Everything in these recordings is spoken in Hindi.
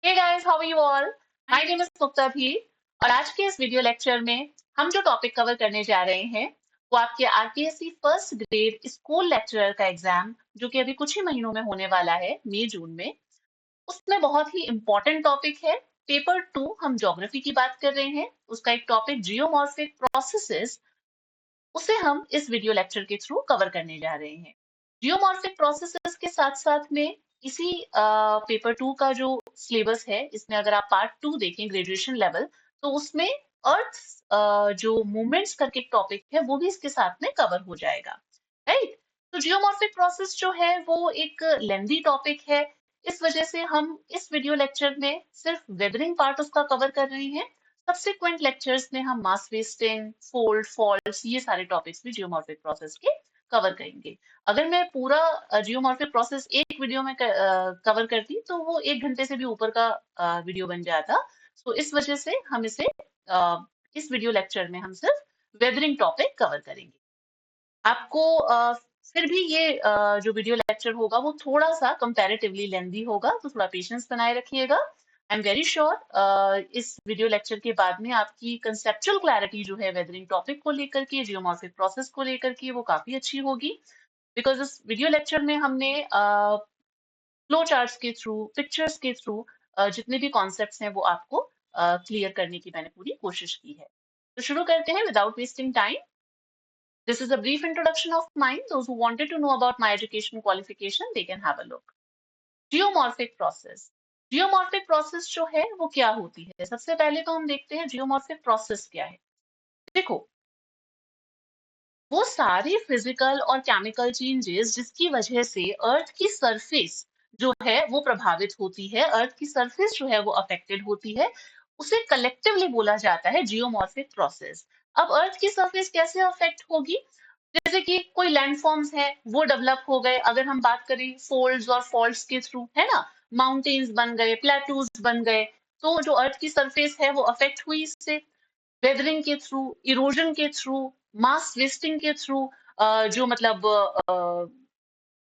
Hey guys, how are you all? My name is Mukta Bhi और आज के इस वीडियो लेक्चर में हम जो टॉपिक कवर करने जा रहे हैं वो आपके RPSC first grade school lecturer का एग्जाम जो कि अभी कुछ ही महीनों में होने वाला है मई जून में। उसमें बहुत ही इम्पोर्टेंट टॉपिक है। पेपर 2 हम ज्योग्राफी की बात कर रहे हैं। उसका एक टॉपिक जियोमॉर्फिक प्रोसेसेस, उसे हम इस वीडियो लेक्चर के थ्रू कवर करने जा रहे हैं। जियोमॉर्फिक प्रोसेसेस के साथ साथ में इसी पेपर 2 का जो सिलेबस है, इसमें अगर आप पार्ट 2 देखें ग्रेजुएशन लेवल, तो उसमें अर्थ जो मूवमेंट्स करके एक टॉपिक है वो भी इसके साथ में कवर हो जाएगा, राइट? तो जियोमॉर्फिक प्रोसेस जो है वो एक लेंदी टॉपिक है। इस वजह से हम इस वीडियो लेक्चर में सिर्फ वेदरिंग पार्ट उसका कवर कर रहे हैं। सब्सिक्वेंट लेक्चर्स में हम मास वेस्टिंग, फोल्ड, फॉल्ट्स, ये सारे टॉपिक्स भी जियोमॉर्फिक प्रोसेस के कवर करेंगे। अगर मैं पूरा जियोमॉर्फिक प्रोसेस एक वीडियो में कवर करती तो वो 1 घंटे से भी ऊपर का वीडियो बन जाता। तो इस वजह से हम इसे इस वीडियो लेक्चर में हम सिर्फ वेदरिंग टॉपिक कवर करेंगे। आपको फिर भी ये जो वीडियो लेक्चर होगा वो थोड़ा सा कंपैरेटिवली लेंदी होगा, तो थोड़ा पेशेंस बनाए रखिएगा। आई एम वेरी श्योर इस वीडियो लेक्चर के बाद में आपकी कंसेप्चुअल क्लैरिटी जो है वेदरिंग टॉपिक को लेकर के, जियोमॉर्फिक प्रोसेस को लेकर के, वो काफी अच्छी होगी। बिकॉज इस वीडियो लेक्चर में हमने फ्लो चार्ट्स के थ्रू, पिक्चर्स के थ्रू जितने भी कॉन्सेप्ट्स हैं वो आपको क्लियर करने की मैंने पूरी कोशिश की है। तो शुरू करते हैं without wasting time. This is a brief introduction of mine. Those who wanted to know about my education qualification, they can have a look. Geomorphic process. Geomorphic process जो है वो क्या होती है? सबसे पहले तो हम देखते हैं geomorphic process क्या है। देखो, वो सारी फिजिकल और केमिकल चेंजेस जिसकी वजह से अर्थ की सरफेस जो है वो प्रभावित होती है, अर्थ की सरफेस जो है वो अफेक्टेड होती है, उसे कलेक्टिवली बोला जाता है जियोमॉर्फिक प्रोसेस। अब अर्थ की सरफेस कैसे अफेक्ट होगी? जैसे कि कोई लैंडफॉर्म्स है वो डेवलप हो गए, अगर हम बात करें फोल्ड्स और फॉल्ट्स के थ्रू, है ना, माउंटेन्स बन गए, प्लेटूज बन गए, तो जो अर्थ की सरफेस है वो अफेक्ट हुई इससे। वेदरिंग के थ्रू, इरोजन के थ्रू, मास वेस्टिंग के थ्रू, जो मतलब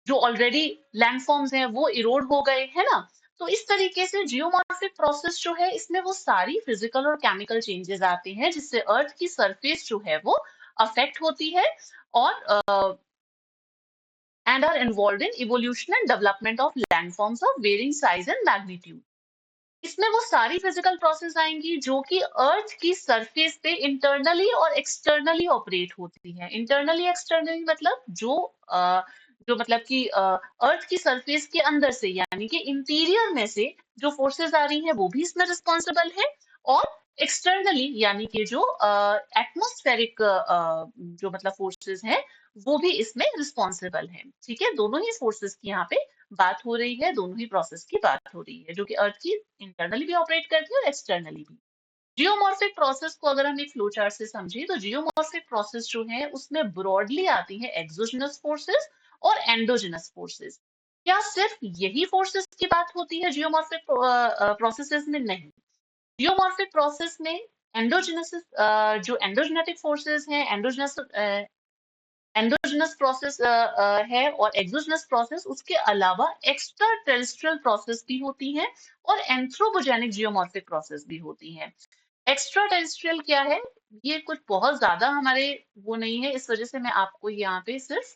जो ऑलरेडी लैंडफॉर्म्स हैं वो इरोड हो गए, है ना। तो इस तरीके से जियोमॉर्फिक प्रोसेस जो है इसमें वो सारी फिजिकल और केमिकल चेंजेस आते हैं जिससे अर्थ की सरफेस जो है वो अफेक्ट होती है और and are involved in evolution and development of landforms of varying size and magnitude. इसमें वो सारी फिजिकल प्रोसेस आएंगी जो कि अर्थ की सरफेस पे इंटरनली और एक्सटर्नली ऑपरेट होती है। इंटरनली एक्सटर्नली मतलब जो मतलब कि अर्थ की सरफेस के अंदर से, यानी कि इंटीरियर में से जो फोर्सेस आ रही हैं वो भी इसमें रिस्पॉन्सिबल है, और एक्सटर्नली यानी कि जो एटमॉस्फेरिक जो मतलब फोर्सेस हैं वो भी इसमें रिस्पॉन्सिबल है। ठीक है, दोनों ही फोर्सेस की यहाँ पे बात हो रही है, दोनों ही प्रोसेस की बात हो रही है जो कि अर्थ की इंटरनली भी ऑपरेट करती है और एक्सटर्नली भी। जियोमॉर्फिक प्रोसेस को अगर हम एक फ्लो चार्ट से समझे तो जियोमॉर्फिक प्रोसेस जो है उसमें ब्रॉडली आती है एक्सोजेनस फोर्सेस और एंडोजेनस फोर्सेस। क्या सिर्फ यही फोर्सेस की बात होती है जियोमॉर्फिक प्रोसेसेस में? नहीं। जियोमॉर्फिक प्रोसेस में एंडोजेनस जो एंडोजेनेटिक फोर्सेस हैं, एंडोजेनस प्रोसेस है, और एक्सोजेनस प्रोसेस उसके अलावा एक्स्ट्रा टेरेस्ट्रियल प्रोसेस भी होती हैं और एंथ्रोपोजेनिक जियोमॉर्फिक प्रोसेस भी होती हैं। एक्स्ट्रा टेरेस्ट्रियल क्या है? ये कुछ बहुत ज्यादा हमारे वो नहीं है, इस वजह से मैं आपको यहाँ पे सिर्फ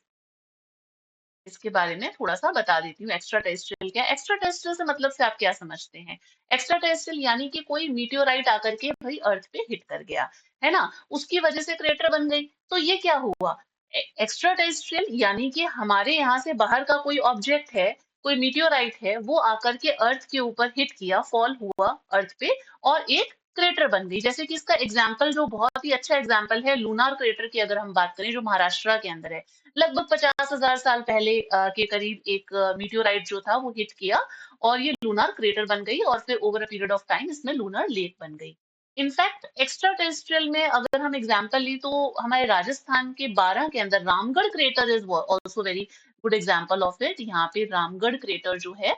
इसके बारे में थोड़ा सा बता देती हूँ। एक्स्ट्रा टेरेस्ट्रियल क्या है? एक्स्ट्रा टेरेस्ट्रियल से मतलब से आप क्या समझते हैं? एक्स्ट्रा टेरेस्ट्रियल यानी कि कोई मीटियोराइट आकर के भाई अर्थ पे हिट कर गया, है ना, उसकी वजह से क्रेटर बन गई, तो ये क्या हुआ? एक्स्ट्रा टेरेस्ट्रियल यानी कि हमारे यहाँ से बाहर का कोई ऑब्जेक्ट है, कोई मीटियोराइट है, वो आकर के अर्थ के ऊपर हिट किया, फॉल हुआ अर्थ पे, और एक क्रेटर बन गई। जैसे कि इसका एग्जाम्पल जो बहुत ही अच्छा एग्जाम्पल है लूनार क्रेटर की, अगर हम बात करें, जो महाराष्ट्र के अंदर है। लगभग 50,000 साल पहले के करीब एक मीटियोराइट जो था वो हिट किया और ये लूनार क्रेटर बन गई, और फिर over a period of time इसमें लूनार लेक बन गई। इनफैक्ट एक्स्ट्रा टेरेस्ट्रियल में अगर हम एग्जांपल ली तो हमारे राजस्थान के 12 के अंदर Ramgarh crater is also very good example of it. यहाँ पे रामगढ़ क्रेटर जो है,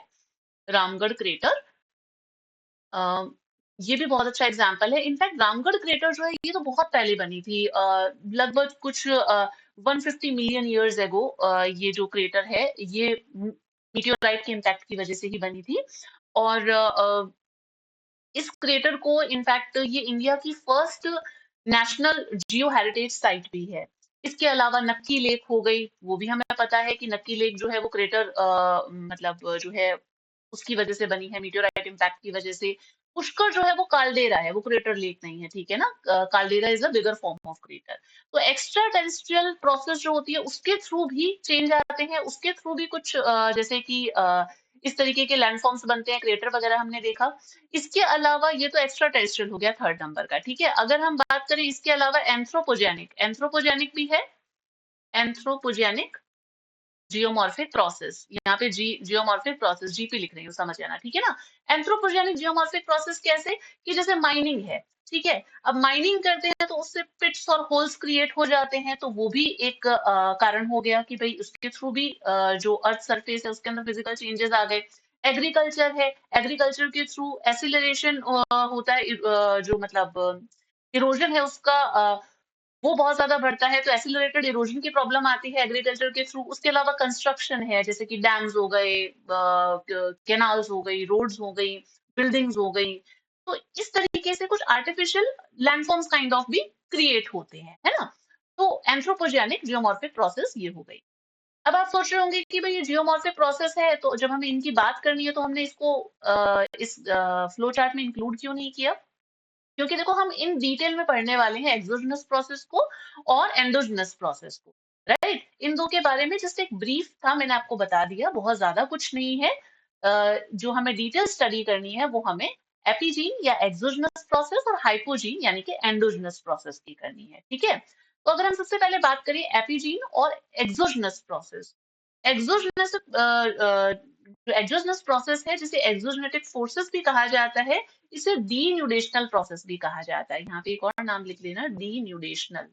रामगढ़ क्रेटर, अ, ये भी बहुत अच्छा एग्जाम्पल है। इनफैक्ट रामगढ़ क्रेटर जो है ये तो बहुत पहले बनी थी, लगभग कुछ 150 मिलियन ईयर्स एगो। ये जो क्रेटर है ये मीटियोराइट के इम्पैक्ट की वजह से ही बनी थी। और इस क्रेटर को इनफैक्ट ये इंडिया की फर्स्ट नेशनल जियो हेरिटेज साइट भी है। इसके अलावा नक्की लेक हो गई, वो भी हमें पता है कि नक्की लेक जो है वो क्रेटर मतलब जो है उसकी वजह से बनी है, मीटेओराइट इम्पैक्ट की वजह से। पुष्कर जो है वो काल्डेरा है, वो क्रेटर लेक नहीं है, ठीक है ना। Caldera is a bigger form of crater. तो एक्स्ट्रा टेरेस्ट्रियल प्रोसेस जो होती है उसके थ्रू भी चेंज आते हैं, उसके थ्रू भी कुछ जैसे कि इस तरीके के लैंडफॉर्म्स बनते हैं, क्रेटर वगैरह हमने देखा। इसके अलावा ये तो एक्स्ट्रा टेरेस्ट्रियल हो गया थर्ड नंबर का, ठीक है। अगर हम बात करें इसके अलावा एंथ्रोपोजेनिक, एंथ्रोपोजेनिक भी है, एंथ्रोपोजेनिक जियोमॉर्फिक प्रोसेस, यहाँ पे जियोमॉर्फिक प्रोसेस जीपी लिख रही हूँ, समझ जाना, ठीक है ना। एंथ्रोपोजेनिक जियोमॉर्फिक प्रोसेस कैसे, कि जैसे माइनिंग है, ठीक है। अब माइनिंग करते हैं तो उससे पिट्स और होल्स क्रिएट हो जाते हैं, तो वो भी एक कारण हो गया कि भाई उसके थ्रू भी जो अर्थ सरफेस है उसके अंदर फिजिकल चेंजेस आ गए। एग्रीकल्चर है, एग्रीकल्चर के थ्रू एसिलरेशन होता है, जो मतलब इरोजन है उसका वो बहुत ज्यादा बढ़ता है, तो एक्सीलरेटेड इरोजन की प्रॉब्लम आती है एग्रीकल्चर के थ्रू। उसके अलावा कंस्ट्रक्शन है, जैसे कि डैम्स हो गए, कैनाल्स हो गई, रोड्स हो गई, बिल्डिंग्स हो गई। तो इस तरीके से कुछ आर्टिफिशियल लैंडफॉर्म्स काइंड ऑफ भी क्रिएट होते हैं, है ना। तो एंथ्रोपोजेनिक जियोमॉर्फिक प्रोसेस ये हो गई। अब आप सोच रहे होंगे कि भाई ये जियोमॉर्फिक प्रोसेस है, तो जब हमें इनकी बात करनी है तो हमने इसको इस फ्लो चार्ट में इंक्लूड क्यों नहीं किया। क्योंकि देखो हम इन डिटेल में पढ़ने वाले हैं एक्सोजेनस प्रोसेस को और एंडोजेनस प्रोसेस को, राइट। इन दो के बारे में जस्ट एक ब्रीफ था, मैंने आपको बता दिया, बहुत ज्यादा कुछ नहीं है। जो हमें डिटेल स्टडी करनी है वो हमें एपीजीन या एक्सोजेनस प्रोसेस और हाइपोजीन यानी कि एंडोजेनस प्रोसेस की करनी है, ठीक है। तो अगर हम सबसे पहले बात करें एपीजीन और एक्सोजेनस प्रोसेस, एक्सोजेनस जो एक्सोजेनस प्रोसेस है जिसे एक्सोजेनेटिक फोर्सेस भी कहा जाता है, इसे डीन्यूडेशनल प्रोसेस भी कहा जाता है। यहाँ पे एक और नाम लिख लेना, डीन्यूडेशनल।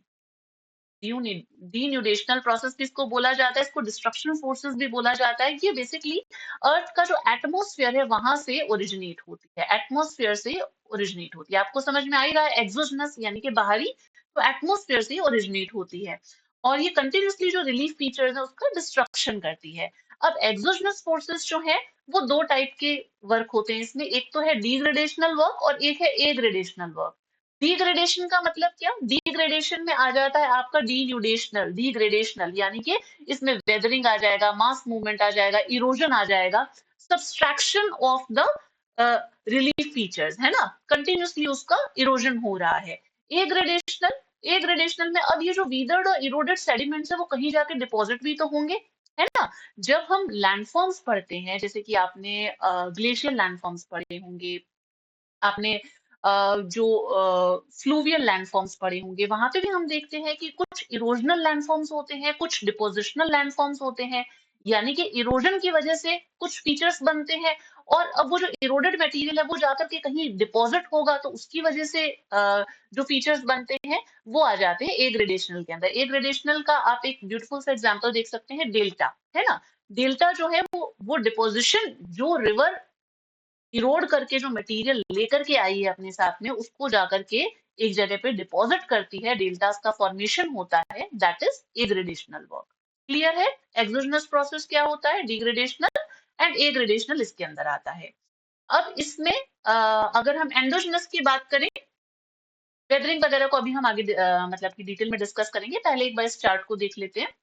डीन्यूडेशनल प्रोसेस भी इसको बोला जाता है, इसको डिस्ट्रक्शन फोर्सेस भी बोला जाता है। ये बेसिकली अर्थ का जो एटमोस्फेयर है वहां से ओरिजिनेट होती है, एटमोस्फेयर से ओरिजिनेट होती है। आपको समझ में आ ही रहा है, एक्सोजनस यानी कि बाहरी, तो एटमोस्फेयर से ओरिजिनेट होती है। और ये कंटिन्यूसली जो रिलीफ फीचर्स है उसका डिस्ट्रक्शन करती है। अब एक्सोजनस फोर्सेस जो है वो दो टाइप के वर्क होते हैं इसमें, एक तो है डीग्रेडेशनल वर्क और एक है एग्रेडेशनल वर्क। डिग्रेडेशन का मतलब क्या, डिग्रेडेशन में आ जाता है आपका डीन्यूडेशनल, डिग्रेडेशनल यानी कि इसमें वेदरिंग आ जाएगा, मास मूवमेंट आ जाएगा, इरोजन आ जाएगा, subtraction of the relief features, है ना, कंटिन्यूसली उसका इरोजन हो रहा है। एग्रेडेशनल, एग्रेडेशनल में अब ये जो वीदर्ड और इरोडेड सेडिमेंट्स है वो कहीं जाके डिपॉजिट भी तो होंगे, है ना। जब हम लैंडफॉर्म्स पढ़ते हैं, जैसे कि आपने ग्लेशियल लैंडफॉर्म्स पढ़े होंगे, आपने जो फ्लूवियल लैंडफॉर्म्स पढ़े होंगे, वहां पे भी हम देखते हैं कि कुछ इरोजनल लैंडफॉर्म्स होते हैं, कुछ डिपोजिशनल लैंडफॉर्म्स होते हैं। यानी कि इरोजन की वजह से कुछ फीचर्स बनते हैं, और अब वो जो इरोडेड मटेरियल है वो जाकर के कहीं डिपॉजिट होगा तो उसकी वजह से जो फीचर्स बनते हैं वो आ जाते हैं ए ग्रेडेशनल के अंदर। ए ग्रेडेशनल का आप एक ब्यूटीफुल सा एग्जांपल देख सकते हैं, डेल्टा, है ना। डेल्टा जो है वो डिपोजिशन, जो रिवर इरोड करके जो मटेरियल लेकर के आई है अपने साथ में, उसको जाकर के एक जगह पे डिपॉजिट करती है, डेल्टास का फॉर्मेशन होता है, दैट इज एग्रेडेशनल वर्क। क्लियर है, एक्सोजेनस प्रोसेस क्या होता है, डिग्रेडेशनल, एंड एग्रेडेशनल इसके अंदर आता है। अब इसमें अगर हम एंडोजेनस की बात करें, वेदरिंग वगैरह को अभी हम आगे मतलब कि डिटेल में डिस्कस करेंगे, पहले एक बार इस चार्ट को देख लेते हैं।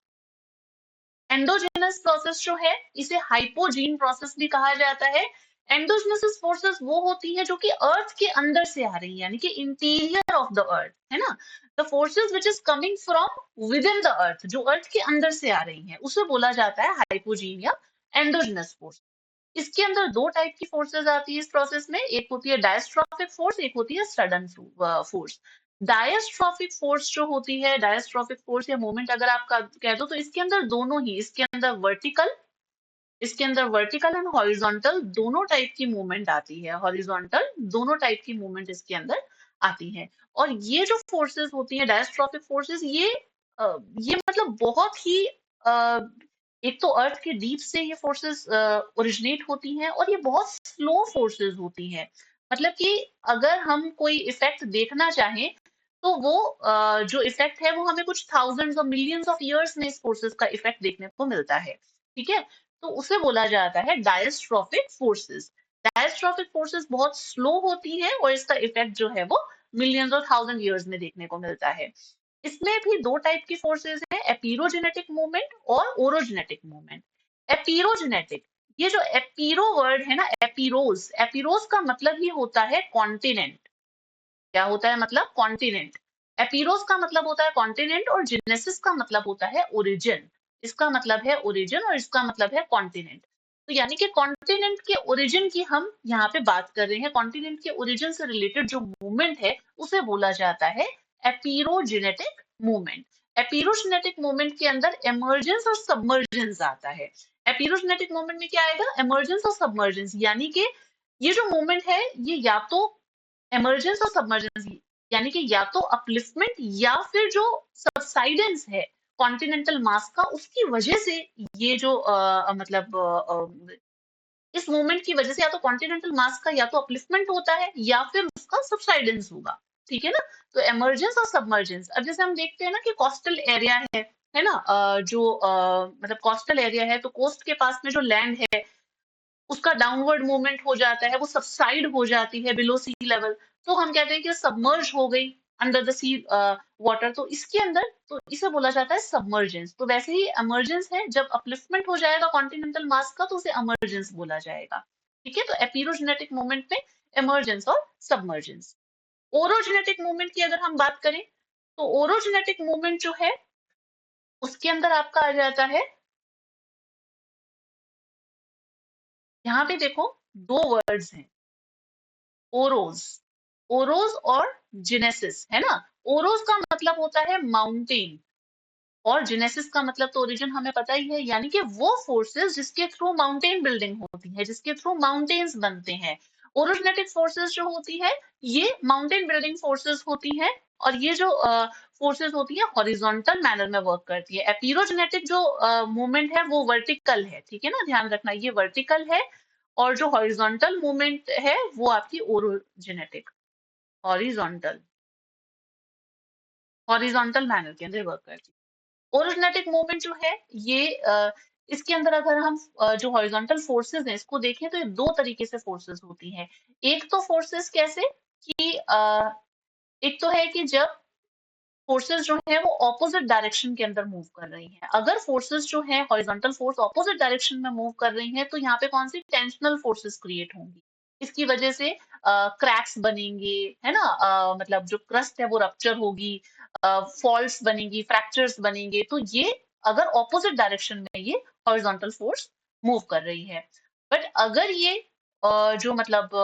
एंडोजेनस प्रोसेस जो है इसे हाइपोजीन प्रोसेस भी कहा जाता है। एंडोजेनेसिस फोर्सेस वो होती है जो कि अर्थ के अंदर से आ रही है, यानी कि इंटीरियर ऑफ द अर्थ, है ना। The forces which is coming from with in the earth, जो अर्थ के अंदर से आ रही हैं, उसे बोला जाता है हाइपोजीन या एंडोजेनस फोर्स। इसके अंदर दो टाइप की फोर्सेस आती है इस प्रोसेस में, एक होती है डायस्ट्रॉफिक फोर्स, एक होती है सडन फोर्स। डायस्ट्रॉफिक फोर्स जो होती है, डायस्ट्रॉफिक फोर्स या मोमेंट अगर आप कह दो, तो इसके अंदर दोनों ही, इसके अंदर वर्टिकल, इसके अंदर वर्टिकल एंड हॉरिजॉन्टल दोनों टाइप की मूवमेंट आती है, हॉरिजॉन्टल दोनों टाइप की मूवमेंट इसके अंदर आती है। और ये जो फोर्सेस होती है डायस्ट्रॉफिक फोर्सेस, ये मतलब बहुत ही एक तो अर्थ के डीप से ये फोर्सेस ओरिजिनेट होती हैं, और ये बहुत स्लो फोर्सेस होती हैं। मतलब कि अगर हम कोई इफेक्ट देखना चाहें तो वो जो इफेक्ट है वो हमें कुछ थाउजेंड्स और मिलियंस ऑफ इयर्स में इस फोर्सेस का इफेक्ट देखने को मिलता है, ठीक है। तो उसे बोला जाता है डायस्ट्रॉफिक फोर्सेस। डायस्ट्रॉफिक फोर्सेस बहुत स्लो होती हैं और इसका इफेक्ट जो है वो मिलियंस और थाउजेंड ईयर्स में देखने को मिलता है। इसमें भी दो टाइप की फोर्सेस हैं, एपीरोजेनेटिक मूवमेंट और ओरोजेनेटिक मूवमेंट। एपीरोजेनेटिक, ये जो एपीरो वर्ड है ना, एपीरोज, एपीरोज का मतलब ही होता है कॉन्टिनेंट। क्या होता है मतलब? कॉन्टिनेंट। एपीरोस का मतलब होता है कॉन्टिनेंट और जेनेसिस का मतलब होता है ओरिजिन। इसका मतलब है ओरिजिन और इसका मतलब है कॉन्टिनेंट। तो यानी कि कॉन्टिनेंट के ओरिजिन की हम यहाँ पे बात कर रहे हैं। कॉन्टिनेंट के ओरिजिन से रिलेटेड जो मूवमेंट है उसे बोला जाता है एपीरोजेनेटिक मूवमेंट। एपीरोजेनेटिक मूवमेंट के अंदर इमर्जेंस और सबमर्जेंस आता है। एपीरोजेनेटिक मूवमेंट में क्या आएगा? इमर्जेंस और सबमर्जेंस, यानी कि ये जो मूवमेंट है ये या तो इमर्जेंस और सबमर्जेंस, यानी कि या तो अपलिफ्टमेंट या फिर जो सबसाइडेंस है कॉन्टिनेंटल मास का, उसकी वजह से ये जो मतलब इस मूवमेंट की वजह से या तो कॉन्टिनेंटल मास का या तो अपलिफ्टमेंट होता है या फिर उसका सबसाइडेंस होगा। ठीक है ना? तो इमर्जेंस और सबमर्जेंस, अब जैसे हम देखते हैं ना कि कोस्टल एरिया है ना, जो मतलब कोस्टल एरिया है, तो कोस्ट के पास में जो लैंड है उसका डाउनवर्ड मूवमेंट हो जाता है, वो सबसाइड हो जाती है बिलो सी लेवल, तो हम कहते हैं कि सबमर्ज हो गई अंडर द सी वाटर। तो इसके अंदर तो इसे बोला जाता है सबमर्जेंस। तो वैसे ही इमर्जेंस है, जब अपलिफ्टमेंट हो जाएगा कॉन्टिनेंटल मास का तो उसे इमर्जेंस बोला जाएगा। ठीक है, तो एपीरोजेनेटिक मूवमेंट में इमर्जेंस और सबमर्जेंस। ओरोजेनेटिक मूवमेंट की अगर हम बात करें तो ओरोजेनेटिक मूवमेंट जो है उसके अंदर आपका आ जाता है, यहाँ पे देखो दो वर्ड्स हैं, ओरोस, ओरोस और जेनेसिस, है ना। ओरोस का मतलब होता है माउंटेन और जेनेसिस का मतलब तो ओरिजिन हमें पता ही है, यानी कि वो फोर्सेस जिसके थ्रू माउंटेन बिल्डिंग होती है, जिसके थ्रू माउंटेन्स बनते हैं। ओरोजेनेटिक फोर्सेस जो होती है ये माउंटेन बिल्डिंग फोर्सेस होती हैं, और ये जो फोर्सेस होती है हॉरिजॉन्टल मैनर में वर्क करती है। एपीरोजेनेटिक जो मूवमेंट है वो वर्टिकल है, ठीक है ना, ध्यान रखना ये वर्टिकल है। और जो हॉरिजॉन्टल मूवमेंट है वो आपकी ओरोजेनेटिक, हॉरिजॉन्टल, हॉरिजॉन्टल मैनर के अंदर वर्क करती है। ओरिजिनेटिक मूवमेंट जो है ये इसके अंदर अगर हम जो हॉरिजॉन्टल फोर्सेस हैं इसको देखें तो ये दो तरीके से फोर्सेस होती हैं। एक तो फोर्सेस कैसे कि एक तो है कि जब फोर्सेस जो है वो ऑपोजिट डायरेक्शन के अंदर मूव कर रही हैं। अगर फोर्सेस जो है हॉरिजॉन्टल फोर्स ऑपोजिट डायरेक्शन में मूव कर रही हैं तो यहाँ पे कौन सी टेंशनल फोर्सेस क्रिएट होंगी। इसकी वजह से क्रैक्स बनेंगे, है ना, मतलब जो क्रस्ट है वो रप्चर होगी, फॉल्ट्स बनेंगी, फ्रैक्चर्स बनेंगे। तो ये अगर ऑपोजिट डायरेक्शन में ये हॉरिजॉन्टल फोर्स मूव कर रही है। बट अगर ये जो मतलब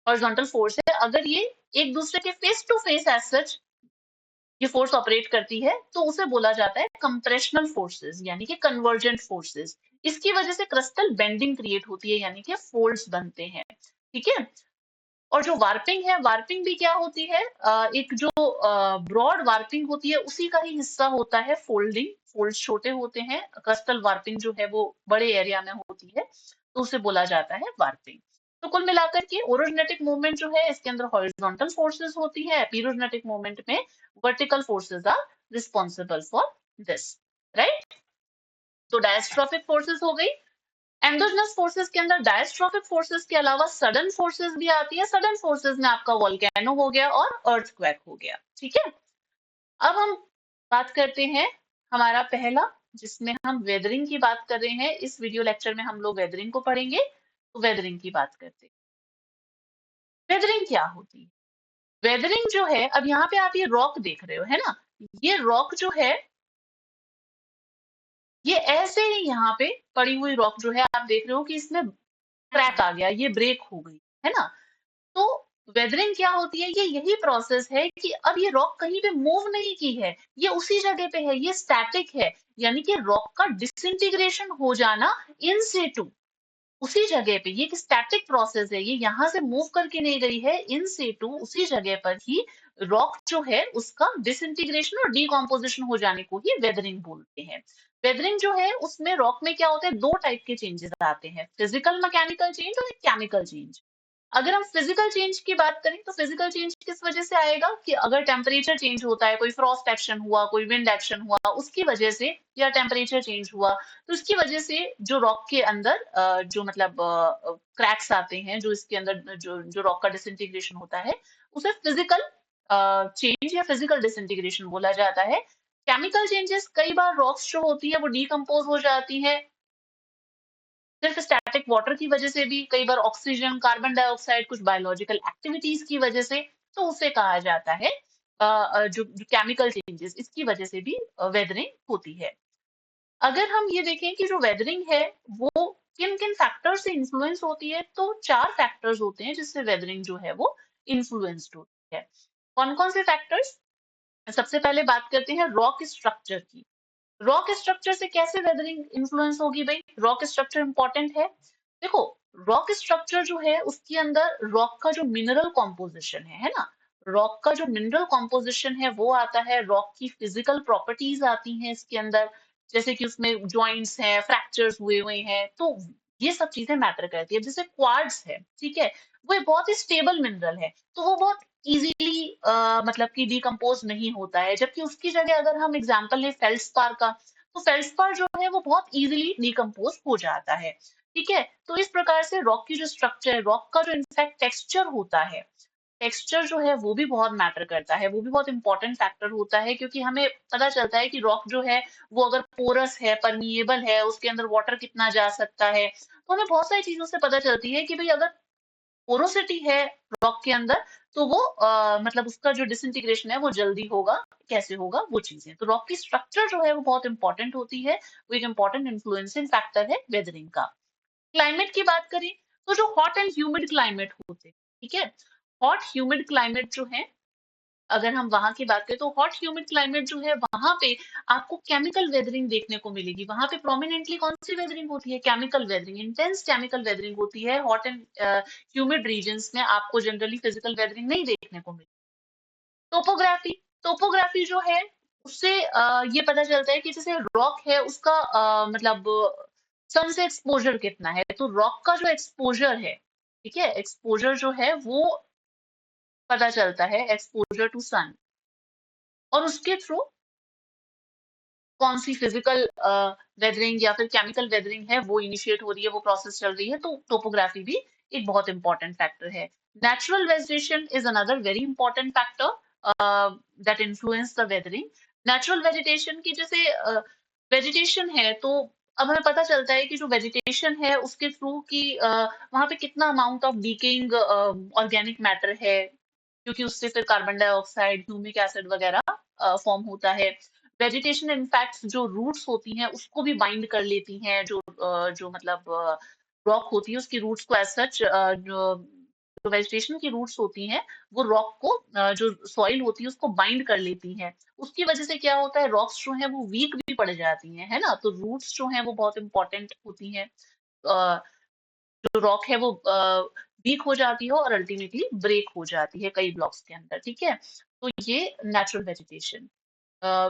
हॉरिजॉन्टल फोर्स है, अगर ये एक दूसरे के face to face as such ये फोर्स ऑपरेट करती है तो उसे बोला जाता है कंप्रेशनल फोर्सेस, यानी कि कन्वर्जेंट फोर्सेस। इसकी वजह से क्रिस्टल बेंडिंग क्रिएट होती है, यानी कि फोल्ड्स बनते हैं। ठीक है, और जो वार्पिंग है, वार्पिंग भी क्या होती है, एक जो ब्रॉड वार्पिंग होती है उसी का ही हिस्सा होता है फोल्डिंग। फोल्ड छोटे होते हैं, क्रिस्टल वार्पिंग जो है वो बड़े एरिया में होती है, तो उसे बोला जाता है वार्पिंग। तो कुल मिलाकर के ओरोजेनेटिक मूवमेंट जो है इसके अंदर हॉरिजॉन्टल फोर्सेस होती है, एपीरोजेनेटिक मूवमेंट में vertical forces are responsible for this, right. तो डायस्ट्रॉफिक फोर्सेस हो गई। एंडोजनस फोर्सेस के अंदर डायस्ट्रॉफिक फोर्सेस के अलावा सडन फोर्सेस भी आती है। सडन फोर्सेस में आपका वोल्केनो हो गया और अर्थक्वेक हो गया। ठीक है, अब हम बात करते हैं हमारा पहला, जिसमें हम वेदरिंग की बात कर रहे हैं। इस वीडियो लेक्चर में हम लोग वेदरिंग को पढ़ेंगे, तो वेदरिंग की बात करते हैं। वेदरिंग क्या होती है? वेदरिंग जो है, अब यहाँ पे आप ये रॉक देख रहे हो, है ना, ये रॉक जो है ये ऐसे ही यहाँ पे पड़ी हुई रॉक जो है आप देख रहे हो कि इसमें क्रैक आ गया, ये ब्रेक हो गई, है ना। तो वेदरिंग क्या होती है? ये यही प्रोसेस है कि अब ये रॉक कहीं पे मूव नहीं की है, ये उसी जगह पे है, ये स्टैटिक है, यानी कि रॉक का डिसइंटीग्रेशन हो जाना इन सिटू, उसी जगह पे। ये एक स्टैटिक प्रोसेस है, ये यहाँ से मूव करके नहीं गई है, इन सिटू उसी जगह पर ही रॉक जो है उसका डिसइंटीग्रेशन और डीकॉम्पोजिशन हो जाने को ही वेदरिंग बोलते हैं। वेदरिंग जो है उसमें रॉक में क्या होता है, दो टाइप के चेंजेस आते हैं, फिजिकल मैकेनिकल चेंज और केमिकल चेंज। अगर हम फिजिकल चेंज की बात करें तो फिजिकल चेंज किस वजह से आएगा कि अगर टेम्परेचर चेंज होता है, कोई फ्रॉस्ट एक्शन हुआ, कोई विंड एक्शन हुआ, उसकी वजह से या टेम्परेचर चेंज हुआ, तो इसकी वजह से जो रॉक के अंदर जो मतलब क्रैक्स आते हैं, जो इसके अंदर जो जो रॉक का डिसइंटीग्रेशन होता है, उसे फिजिकल चेंज या फिजिकल डिसइंटीग्रेशन बोला जाता है। केमिकल चेंजेस कई बार रॉक्स जो होती है वो डिकम्पोज हो जाती है सिर्फ स्टैटिक वाटर की वजह से भी, कई बार ऑक्सीजन, कार्बन डाइऑक्साइड, कुछ बायोलॉजिकल एक्टिविटीज की वजह से, तो उसे कहा जाता है जो केमिकल चेंजेस, इसकी वजह से भी वेदरिंग होती है। अगर हम ये देखें कि जो वेदरिंग है वो किन किन फैक्टर से इन्फ्लुएंस होती है, तो चार फैक्टर्स होते हैं जिससे वेदरिंग जो है वो इन्फ्लुएंस्ड होती है। कौन कौन से फैक्टर्स? सबसे पहले बात करते हैं रॉक स्ट्रक्चर की। रॉक स्ट्रक्चर से कैसे वेदरिंग इन्फ्लुएंस होगी भाई? रॉक स्ट्रक्चर इंपॉर्टेंट है। देखो, रॉक स्ट्रक्चर जो है उसके अंदर रॉक का जो मिनरल कॉम्पोजिशन है ना? रॉक का जो मिनरल कॉम्पोजिशन है वो आता है, रॉक की फिजिकल प्रॉपर्टीज आती हैं इसके अंदर, जैसे कि उसमें जॉइंट्स हैं, फ्रैक्चर्स हुए हुए हैं, तो ये सब चीजें मैटर करती है। जैसे क्वार्ट्ज है, ठीक है, वो एक बहुत ही स्टेबल मिनरल है, तो वो बहुत इजीली मतलब कि डिकम्पोज नहीं होता है, जबकि उसकी जगह अगर हम एग्जांपल लें फेल्डस्पार का, तो फेल्डस्पार जो है वो बहुत इजीली डिकम्पोज हो जाता है। ठीक है, तो इस प्रकार से रॉक की जो स्ट्रक्चर है, रॉक का जो इनफैक्ट टेक्सचर होता है, टेक्सचर जो है वो भी बहुत मैटर करता है, वो भी बहुत इंपॉर्टेंट फैक्टर होता है, क्योंकि हमें पता चलता है कि रॉक जो है वो अगर पोरस है, परमिएबल है, उसके अंदर वाटर कितना जा सकता है, तो हमें बहुत सारी चीजों से पता चलती है कि भाई अगर पोरोसिटी है रॉक के अंदर, तो वो मतलब उसका जो डिसइंटीग्रेशन है वो जल्दी होगा। कैसे होगा वो चीजें, तो रॉक की स्ट्रक्चर जो है वो बहुत इंपॉर्टेंट होती है, वो एक इंपॉर्टेंट इन्फ्लुएंसिंग फैक्टर है वेदरिंग का। क्लाइमेट की बात करें तो जो हॉट एंड ह्यूमिड क्लाइमेट होते हैं, ठीक है, हॉट ह्यूमिड क्लाइमेट जो है, अगर हम वहां की बात करें तो हॉट ह्यूमिड क्लाइमेट जो है वहां पे आपको केमिकल वेदरिंग देखने को मिलेगी। वहां पे प्रोमिनेंटली कौन सी वेदरिंग होती है? Chemical weathering, intense chemical weathering होती है। हॉट एंड ह्यूमिड रीजन्स में आपको जनरली फिजिकल वेदरिंग नहीं देखने को मिलेगी। टोपोग्राफी, टोपोग्राफी जो है उससे ये पता चलता है कि जैसे रॉक है उसका मतलब सन से एक्सपोजर कितना है, तो रॉक का जो एक्सपोजर है, ठीक है, एक्सपोजर जो है वो पता चलता है, एक्सपोजर टू सन, और उसके थ्रू कौन सी फिजिकल वेदरिंग या फिर केमिकल वेदरिंग है वो इनिशिएट हो रही है, वो प्रोसेस चल रही है, तो टोपोग्राफी भी एक बहुत इंपॉर्टेंट फैक्टर है। Natural vegetation is another very important factor that influence the weathering. Natural vegetation की जैसे वेजिटेशन है, तो अब हमें पता चलता है कि जो वेजिटेशन है उसके थ्रू की वहां पे कितना amount of decaying organic matter है, क्योंकि उससे फिर कार्बन डाइऑक्साइड, ह्यूमिक एसिड वगैरह फॉर्म होता है। वेजिटेशन इनफैक्ट जो रूट्स होती हैं उसको भी बाइंड कर लेती हैं, जो मतलब रॉक होती है उसकी रूट्स को एज सच, जो वेजिटेशन की रूट्स होती हैं वो रॉक को जो सॉइल होती है उसको बाइंड कर लेती हैं। उसकी वजह से क्या होता है, रॉक्स जो है वो वीक भी पड़ जाती हैं, है ना? तो रूट्स जो हैं वो बहुत इंपॉर्टेंट होती हैं। जो रॉक है वो वीक हो जाती है और अल्टीमेटली ब्रेक हो जाती है कई ब्लॉक्स के अंदर, ठीक है? तो ये नेचुरल वेजिटेशन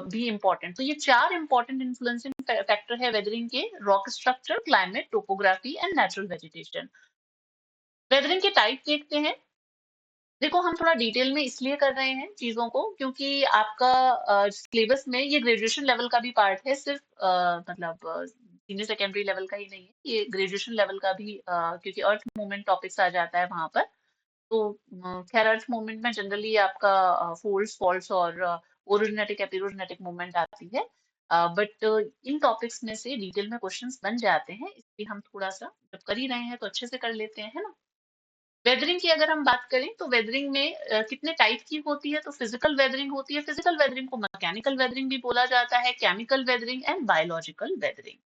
भी इम्पोर्टेंट, तो ये चार इंपॉर्टेंट इन्फ्लुएंसिंग फैक्टर है वेदरिंग के: rock structure, climate, topography and natural vegetation. Weathering के टाइप देखते हैं। देखो, हम थोड़ा डिटेल में इसलिए कर रहे हैं चीजों को क्योंकि आपका सिलेबस में ये ग्रेजुएशन लेवल का भी पार्ट है, सिर्फ मतलब सीनियर सेकेंडरी लेवल का ही नहीं है, ये ग्रेजुएशन लेवल का भी, क्योंकि अर्थ मूवमेंट टॉपिक्स आ जाता है वहां पर। तो खैर, अर्थ मूवमेंट में जनरली आपका फोर्स, फॉल्स और ओरिजिनेटिक एपिरोजिनेटिक मूवमेंट आती है, बट इन टॉपिक्स में से डिटेल में क्वेश्चंस बन जाते हैं, इसलिए हम थोड़ा सा जब कर ही रहे हैं तो अच्छे से कर लेते हैं, है ना? वेदरिंग की अगर हम बात करें तो वेदरिंग में कितने टाइप की होती है, तो फिजिकल वेदरिंग होती है। फिजिकल वेदरिंग को मैकेनिकल वेदरिंग भी बोला जाता है, chemical weathering and biological weathering,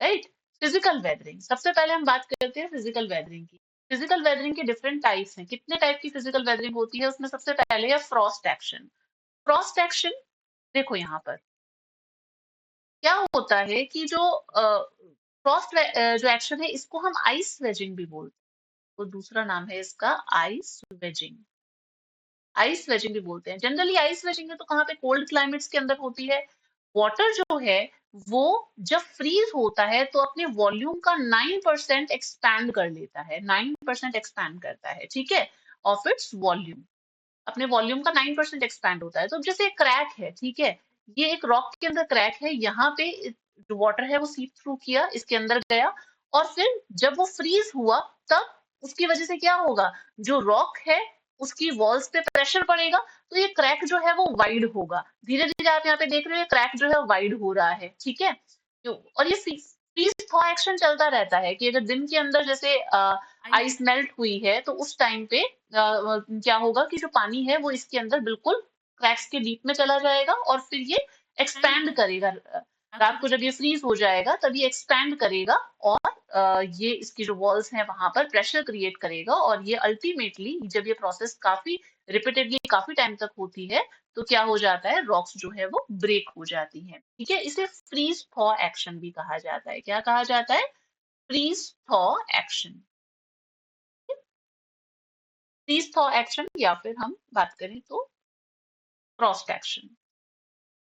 right? Physical weathering, सबसे पहले हम बात करते हैं फिजिकल वेदरिंग की। फिजिकल वेदरिंग के डिफरेंट टाइप्स हैं। कितने टाइप की फिजिकल वेदरिंग होती है? उसमें सबसे पहले है फ्रॉस्ट एक्शन। फ्रॉस्ट एक्शन, देखो यहाँ पर क्या होता है कि जो फ्रॉस्ट जो एक्शन है इसको हम आइस वेजिंग भी बोलते हैं, तो दूसरा नाम है इसका आइस वेजिंग। आइस वेजिंग भी बोलते हैं। जनरली आइस वेजिंग है तो कहाँ पे? कोल्ड क्लाइमेट्स के अंदर होती है। वाटर जो है वो जब फ्रीज होता है तो अपने वॉल्यूम का 9% एक्सपैंड कर लेता है, 9% एक्सपैंड करता है, ठीक है, ऑफ इट्स वॉल्यूम। अपने वॉल्यूम का 9% एक्सपैंड होता है। तो जैसे क्रैक है, ठीक है, ये एक रॉक के अंदर क्रैक है, यहाँ पे जो वाटर है वो सीप थ्रू किया, इसके अंदर गया, और फिर जब वो फ्रीज हुआ तब उसकी वजह से क्या होगा, जो रॉक है उसकी वॉल्स पे प्रेशर पड़ेगा, तो ये क्रैक जो है वो वाइड होगा। धीरे धीरे आप यहाँ पे देख रहे हो, ये क्रैक जो है वाइड हो रहा है, ठीक है। और ये फ्रीज थॉ एक्शन चलता रहता है कि अगर दिन के अंदर जैसे आइस मेल्ट हुई है तो उस टाइम पे क्या होगा कि जो पानी है वो इसके अंदर बिल्कुल क्रैक्स के डीप में चला जाएगा और फिर ये एक्सपैंड करेगा। रात को जब ये फ्रीज हो जाएगा तब ये एक्सपैंड करेगा और ये इसकी जो वॉल्स हैं वहां पर प्रेशर क्रिएट करेगा, और ये अल्टीमेटली जब ये प्रोसेस काफी रिपीटेडली काफी टाइम तक होती है तो क्या हो जाता है, रॉक्स जो है वो ब्रेक हो जाती हैं, ठीक है। इसे फ्रीज थॉ एक्शन भी कहा जाता है। क्या कहा जाता है? Freeze thaw action. Freeze thaw action, या फिर हम बात करें तो फ्रॉस्ट एक्शन।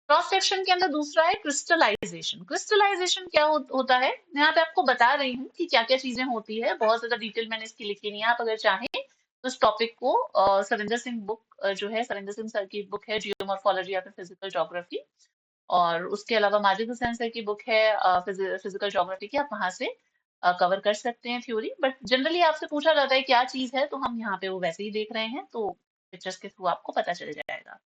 क्रॉस सेक्शन के अंदर दूसरा है क्रिस्टलाइजेशन। क्रिस्टलाइजेशन क्या होता है, मैं यहाँ पे आपको बता रही हूँ कि क्या क्या चीजें होती है, बहुत ज्यादा डिटेल मैंने इसकी लिखी नहीं है। आप अगर चाहें तो इस टॉपिक को सरिंदर सिंह बुक जो है, सरिंदर सिंह सर की बुक है जियोमॉर्फोलॉजी या फिर फिजिकल ज्योग्राफी, और उसके अलावा माजिद हुसैन सर की बुक है फिजिकल ज्योग्राफी की, आप वहां से कवर कर सकते हैं थ्योरी। बट जनरली आपसे पूछा जाता है क्या चीज है, तो हम यहाँ पे वो वैसे ही देख रहे हैं, तो पिक्चर्स के थ्रू आपको पता चल जाएगा।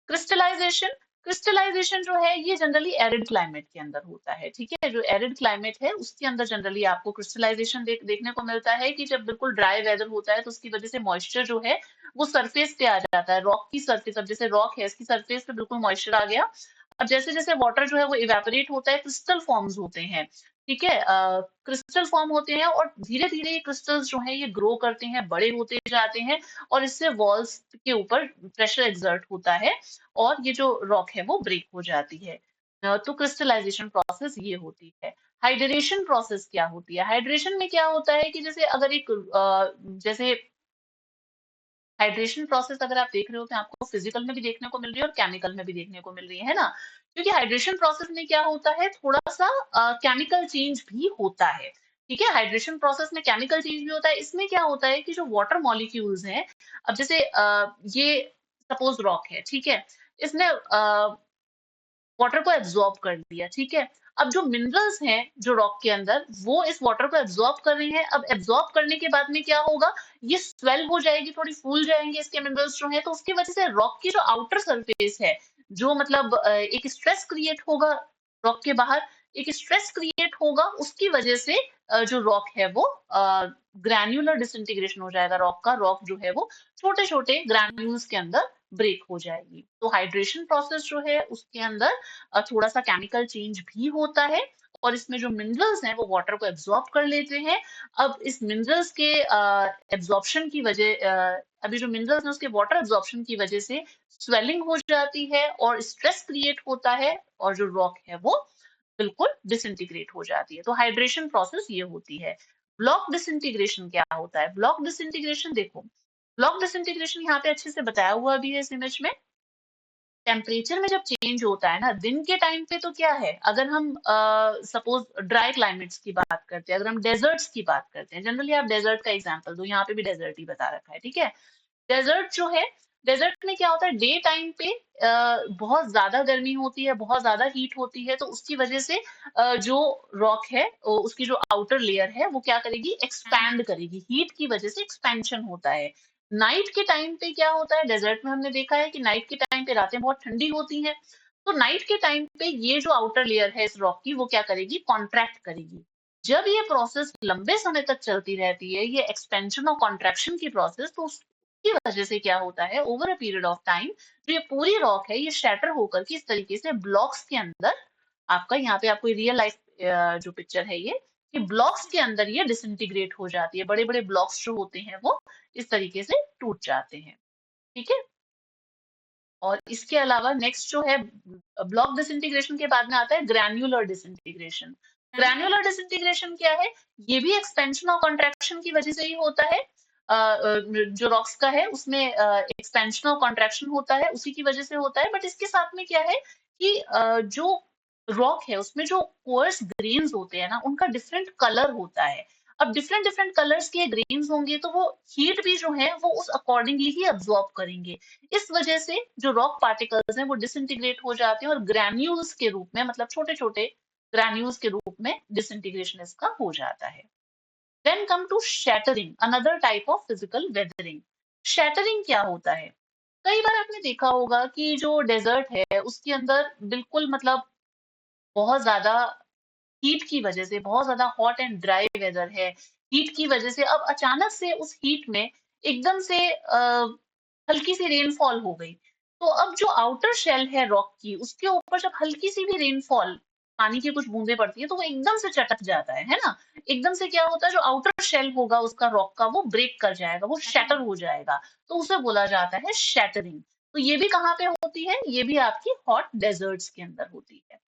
क्रिस्टलाइजेशन, क्रिस्टलाइजेशन जो है ये जनरली एरिड क्लाइमेट के अंदर होता है, ठीक है। जो एरिड क्लाइमेट है उसके अंदर जनरली आपको क्रिस्टलाइजेशन देखने को मिलता है कि जब बिल्कुल ड्राई वेदर होता है तो उसकी वजह से मॉइस्चर जो है वो सरफेस पे आ जाता है, रॉक की सरफेस। अब जैसे रॉक है इसकी सरफेस पे बिल्कुल मॉइस्चर आ गया, अब जैसे जैसे वाटर जो है वो इवेपोरेट होता है, क्रिस्टल फॉर्म्स होते हैं, ठीक है, क्रिस्टल फॉर्म होते हैं, और धीरे धीरे ये क्रिस्टल्स जो है ये ग्रो करते हैं, बड़े होते जाते हैं, और इससे वॉल्स के ऊपर प्रेशर एक्सर्ट होता है और ये जो रॉक है वो ब्रेक हो जाती है। तो क्रिस्टलाइजेशन प्रोसेस ये होती है। हाइड्रेशन प्रोसेस क्या होती है? हाइड्रेशन में क्या होता है कि जैसे अगर एक जैसे हाइड्रेशन प्रोसेस अगर आप देख रहे हो तो आपको फिजिकल में भी देखने को मिल रही है और केमिकल में भी देखने को मिल रही है ना, क्योंकि हाइड्रेशन प्रोसेस में क्या होता है, थोड़ा सा केमिकल चेंज भी होता है, ठीक है। हाइड्रेशन प्रोसेस में केमिकल चेंज भी होता है। इसमें क्या होता है कि जो वाटर मॉलिक्यूल्स हैं, अब जैसे ये सपोज रॉक है, ठीक है, इसने वाटर को एब्जॉर्ब कर लिया, ठीक है। अब जो मिनरल्स हैं जो रॉक के अंदर वो इस वाटर को एब्जॉर्ब कर रहे हैं। अब एब्जॉर्ब करने के बाद में क्या होगा, ये स्वेल हो जाएगी, थोड़ी फूल जाएंगे इसके मिनरल्स जो है, तो उसकी वजह से रॉक की जो आउटर सरफेस है, जो मतलब एक स्ट्रेस क्रिएट होगा रॉक के बाहर, एक स्ट्रेस क्रिएट होगा, उसकी वजह से जो रॉक है वो ग्रैन्युलर डिसइंटीग्रेशन हो जाएगा रॉक का। रॉक जो है वो छोटे छोटे ग्रैन्यूल्स के अंदर ब्रेक हो जाएगी। तो हाइड्रेशन प्रोसेस जो है उसके अंदर थोड़ा सा केमिकल चेंज भी होता है, और इसमें जो मिनरल्स हैं वो वाटर को एब्जॉर्ब कर लेते हैं। अब इस मिनरल्स के एब्जॉर्प्शन की वजह अभी जो मिनरल्स हैं उसके वाटर एब्जॉर्प्शन की वजह से स्वेलिंग हो जाती है और स्ट्रेस क्रिएट होता है, और जो रॉक है वो बिल्कुल डिसइंटीग्रेट हो जाती है। तो हाइड्रेशन प्रोसेस ये होती है। ब्लॉक डिसइंटीग्रेशन क्या होता है? ब्लॉक डिसइंटीग्रेशन देखो, ब्लॉक डिसइंटीग्रेशन यहाँ पे अच्छे से बताया हुआ भी है इस इमेज में। टेम्परेचर में जब चेंज होता है ना दिन के टाइम पे, तो क्या है, अगर हम सपोज ड्राई क्लाइमेट्स की बात करते हैं, अगर हम डेजर्ट्स की बात करते हैं, जनरली आप डेजर्ट का एग्जांपल दो, यहाँ पे भी डेजर्ट ही बता रखा है, ठीक है। डेजर्ट जो है, डेजर्ट में क्या होता है, डे टाइम पे बहुत ज्यादा गर्मी होती है, बहुत ज्यादा हीट होती है, तो उसकी वजह से जो रॉक है उसकी जो आउटर लेयर है वो क्या करेगी, एक्सपैंड करेगी, हीट की वजह से एक्सपेंशन होता है। नाइट के टाइम पे क्या होता है, डेजर्ट में हमने देखा है कि नाइट के टाइम पे रातें बहुत ठंडी होती हैं, तो नाइट के टाइम पे ये जो आउटर लेयर है इस रॉक की वो क्या करेगी, कॉन्ट्रैक्ट करेगी। जब ये प्रोसेस लंबे समय तक चलती रहती है, ये एक्सपेंशन और कॉन्ट्रैक्शन की प्रोसेस, तो की वजह से क्या होता है, over a period of time जो ये पूरी रॉक है ये शैटर होकर के इस तरीके से ब्लॉक्स के अंदर, आपका यहाँ पे आपको रियल लाइफ जो पिक्चर है ये, कि ब्लॉक्स के अंदर ये डिसइंटीग्रेट हो जाती है, बड़े बड़े ब्लॉक्स जो होते हैं वो इस तरीके से टूट जाते हैं, ठीक है। और इसके अलावा नेक्स्ट जो है, ब्लॉक डिसइंटीग्रेशन के बाद में आता है ग्रैन्युलर डिसइंटीग्रेशन। ग्रैन्युलर डिसइंटीग्रेशन क्या है, ये भी एक्सपेंशन और कॉन्ट्रैक्शन की वजह से ही होता है। जो रॉक्स का है उसमें एक्सपेंशन और कॉन्ट्रैक्शन होता है, उसी की वजह से होता है। बट इसके साथ में क्या है कि जो रॉक है उसमें जो कोर्स ग्रेन्स होते हैं ना उनका डिफरेंट कलर होता है। अब डिफरेंट डिफरेंट कलर्स के ग्रेन्स होंगे तो वो हीट भी जो है वो उस अकॉर्डिंगली ही अब्सॉर्ब करेंगे। इस वजह से जो रॉक पार्टिकल्स हैं वो डिसइंटीग्रेट हो जाते हैं और ग्रैन्यूल्स के रूप में मतलब छोटे छोटे ग्रैन्यूल्स के रूप में डिसइंटीग्रेशन इसका हो जाता है। Then come to shattering, another type of physical weathering. Shattering क्या होता है? कई बार आपने देखा होगा कि जो डेजर्ट है उसके अंदर बिल्कुल मतलब बहुत ज़्यादा हीट की वजह से बहुत ज़्यादा हॉट एंड ड्राई वेदर है। हीट की वजह से अब अचानक से उस हीट में एकदम से हल्की सी रेनफॉल हो गई। तो अब जो आउटर शेल है रॉक की, उसके ऊपर जब हल्की सी भी रेनफॉल, पानी की कुछ बूंदें पड़ती है, तो वो एकदम से चटक जाता है ना? एकदम से क्या होता है, जो आउटर शेल होगा उसका रॉक का, वो ब्रेक कर जाएगा, वो शैटर हो जाएगा। तो उसे बोला जाता है शैटरिंग। तो ये भी कहाँ पे होती है? ये भी आपकी हॉट डेजर्ट्स के अंदर होती है।